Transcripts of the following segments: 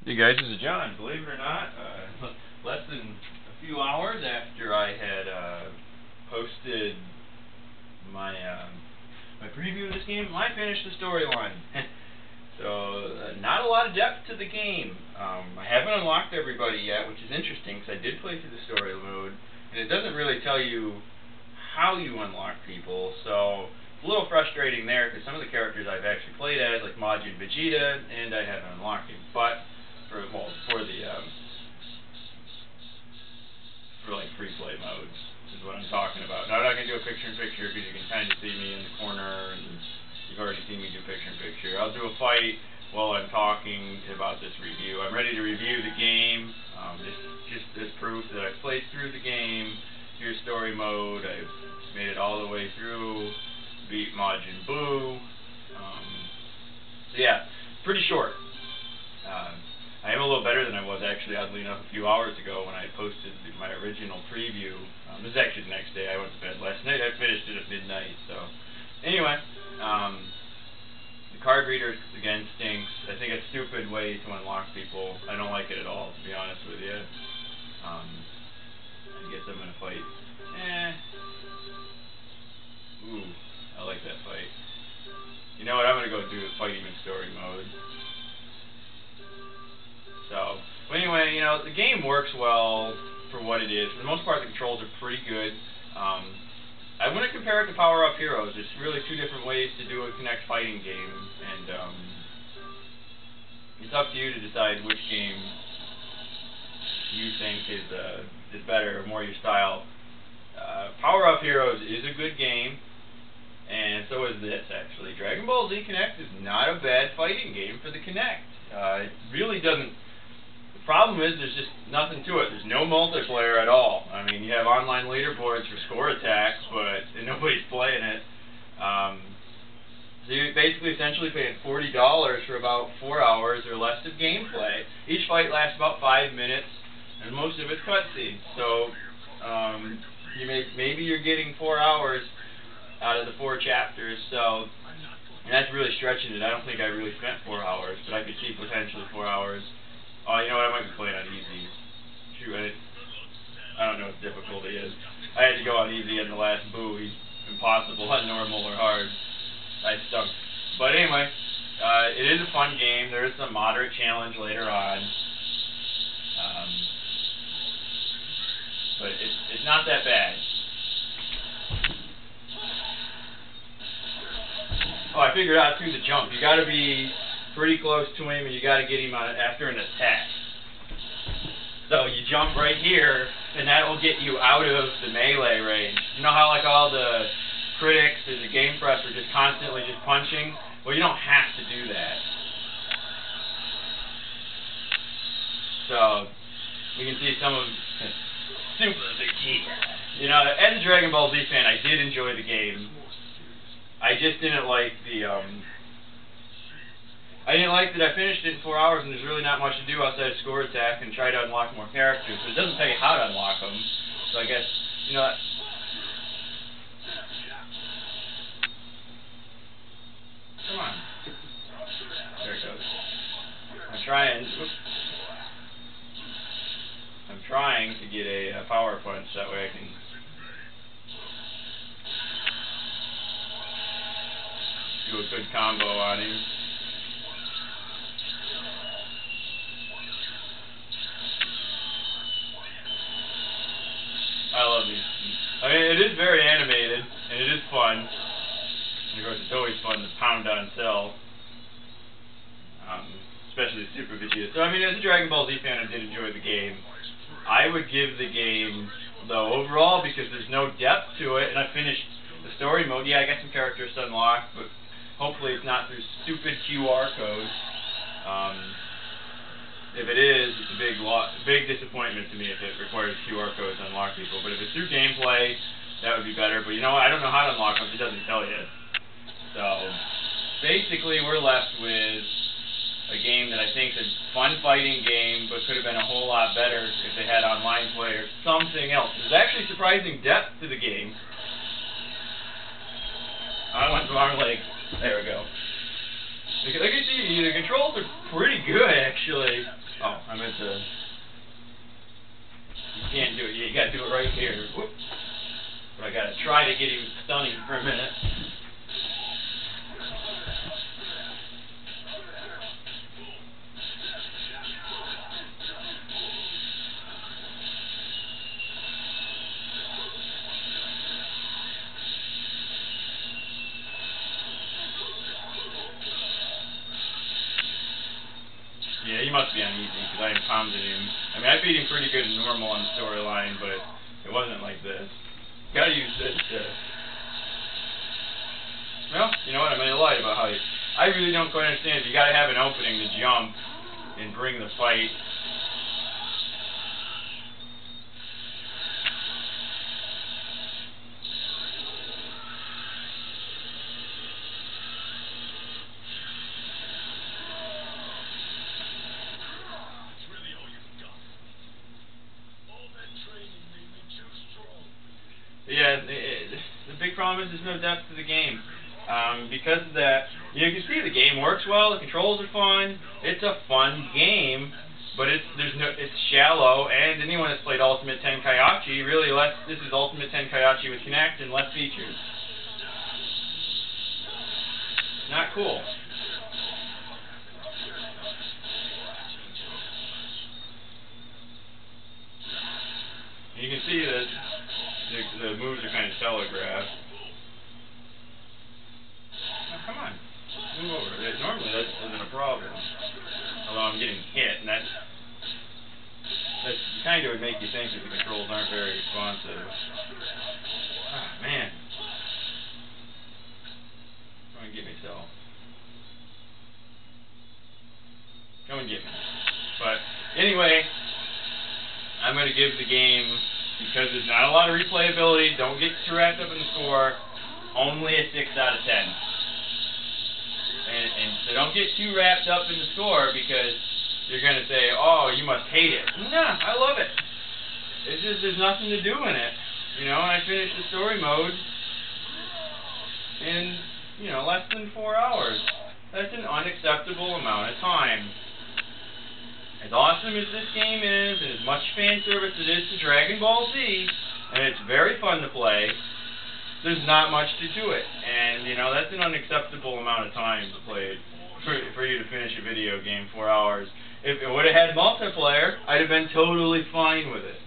Hey guys, this is John. Believe it or not, less than a few hours after I had posted my my preview of this game, I finished the storyline. So not a lot of depth to the game. I haven't unlocked everybody yet, which is interesting because I did play through the story mode, and it doesn't really tell you how you unlock people. So it's a little frustrating there because some of the characters I've actually played as, like Majin Vegeta, and I haven't unlocked him. But for like free play modes is what I'm talking about. Now I'm not gonna do a picture-in-picture because you can kind of see me in the corner, and you've already seen me do picture-in-picture. I'll do a fight while I'm talking about this review. I'm ready to review the game. Just as proof that I've played through the game. Here's story mode. I've made it all the way through. Beat Majin Buu. So yeah, pretty short. I am a little better than I was actually, oddly enough, a few hours ago when I posted my original preview. This is actually the next day. I went to bed last night. I finished it at midnight. So anyway, the card reader again stinks. I think it's a stupid way to unlock people. I don't like it at all, to be honest with you. I guess I'm gonna fight. Ooh, I like that fight. You know what? I'm gonna go do a fight even story mode. So, but anyway, you know, the game works well for what it is. For the most part, the controls are pretty good. I wouldn't compare it to Power Up Heroes. It's really two different ways to do a Kinect fighting game, and it's up to you to decide which game you think is better or more your style. Power Up Heroes is a good game, and so is this, actually. Dragon Ball Z Kinect is not a bad fighting game for the Kinect. It really doesn't. The problem is there's just nothing to it. There's no multiplayer at all. I mean, you have online leaderboards for score attacks, but nobody's playing it. So you're basically essentially paying $40 for about 4 hours or less of gameplay. Each fight lasts about 5 minutes, and most of it's cutscenes. So maybe you're getting 4 hours out of the 4 chapters. So, and that's really stretching it. I don't think I really spent 4 hours, but I could see potentially 4 hours. Oh, you know what? I might be playing on easy. Shoot, I don't know what difficulty is. I had to go on easy in the last Buu. He's impossible on normal or hard. I stunk. But anyway, it is a fun game. There is some moderate challenge later on. But it's not that bad. Oh, I figured out too the jump. You got to be pretty close to him, and you got to get him after an attack. So you jump right here, and that will get you out of the melee range. You know how like all the critics and the game press are just constantly just punching? Well, you don't have to do that. So we can see some of Super Vegeta. You know, as a Dragon Ball Z fan, I did enjoy the game. I just didn't like the I didn't like that I finished it in 4 hours and there's really not much to do outside of score attack and try to unlock more characters. But it doesn't tell you how to unlock them. So I guess, you know, come on. There it goes. I'm trying to get a power punch, that way I can do a good combo on him. I love these. I mean, it is very animated, and it is fun. And of course, it's always fun to pound on Cell. Especially Super Vegeta. So, I mean, as a Dragon Ball Z fan, I did enjoy the game. I would give the game, though, overall, because there's no depth to it, and I finished the story mode. Yeah, I got some characters to unlock, but hopefully it's not through stupid QR codes. If it is, it's a big disappointment to me if it requires QR codes to unlock people. But if it's through gameplay, that would be better. But you know what? I don't know how to unlock them. It doesn't tell you. So basically, we're left with a game that I think is a fun fighting game, but could have been a whole lot better if they had online play or something else. There's actually surprising depth to the game. I went the wrong leg. There we go. Like you see, the controls are pretty good, actually. Oh, gotta do it right here. Whoop. But I gotta try to get him stunning for a minute. Yeah, he must be uneasy because I pounded him. I mean, I beat him pretty good and normal on the storyline, but it wasn't like this. Gotta use this to... Well, you know what? I made a lie about how you... I really don't quite understand. You gotta have an opening to jump and bring the fight. Yeah, the big problem is there's no depth to the game. Because of that, you can see the game works well. The controls are fun. It's a fun game, but it's shallow. And anyone that's played Ultimate Tenkaichi really this is Ultimate Tenkaichi with Kinect and less features. Not cool. You can see that the moves are kind of telegraphed. Oh, come on. Move over. Normally that isn't a problem. Although I'm getting hit, and that kind of would make you think that the controls aren't very responsive. Ah, man. Come and get me, Cell. Come and get me. But, anyway, I'm going to give the game, because there's not a lot of replayability, don't get too wrapped up in the score, only a 6 out of 10. And so don't get too wrapped up in the score because you're going to say, oh, you must hate it. Nah, I love it. It's just there's nothing to do in it. You know, I finished the story mode in, you know, less than 4 hours. That's an unacceptable amount of time. As awesome as this game is, and as much fan service it is to Dragon Ball Z, and it's very fun to play, there's not much to do it. And, you know, that's an unacceptable amount of time to play it, for you to finish a video game, 4 hours. If it would have had multiplayer, I'd have been totally fine with it.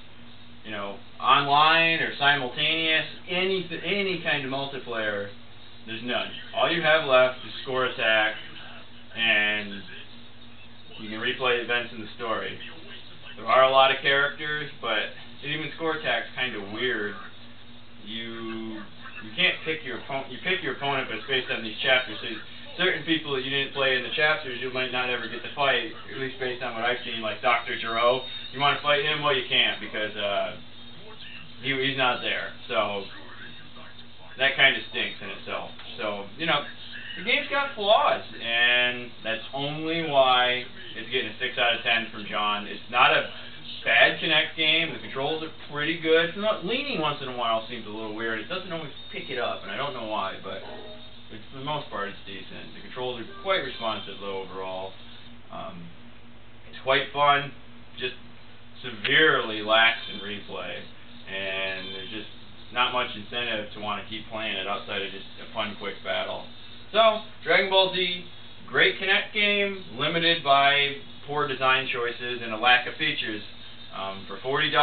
You know, online or simultaneous, any kind of multiplayer, there's none. All you have left is score attack, and you can replay events in the story. There are a lot of characters, but even score attack's kind of weird. You can't pick your opponent. You pick your opponent, but it's based on these chapters. So certain people that you didn't play in the chapters, you might not ever get to fight. At least based on what I've seen, like Dr. Giro. You want to fight him? Well, you can't because he's not there. So that kind of stinks in itself. So you know. The game's got flaws, and that's only why it's getting a 6 out of 10 from John. It's not a bad Kinect game. The controls are pretty good. Leaning once in a while seems a little weird. It doesn't always pick it up, and I don't know why, but for the most part it's decent. The controls are quite responsive, though, overall. It's quite fun, just severely lax in replay, and there's just not much incentive to want to keep playing it outside of just a fun, quick battle. So, Dragon Ball Z, great Kinect game, limited by poor design choices and a lack of features. For $40,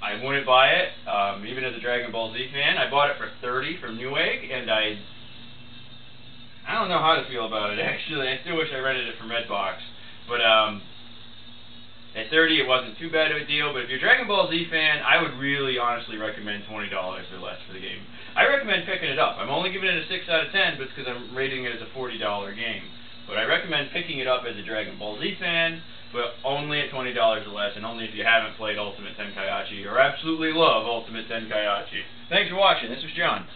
I wouldn't buy it, even as a Dragon Ball Z fan. I bought it for $30 from Newegg, and I don't know how to feel about it, actually. I still wish I rented it from Redbox. But at $30, it wasn't too bad of a deal. But if you're a Dragon Ball Z fan, I would really honestly recommend $20 or less for the game. I recommend picking it up. I'm only giving it a 6 out of 10, but it's because I'm rating it as a $40 game. But I recommend picking it up as a Dragon Ball Z fan, but only at $20 or less, and only if you haven't played Ultimate Tenkaichi or absolutely love Ultimate Tenkaichi. Thanks for watching. This was John.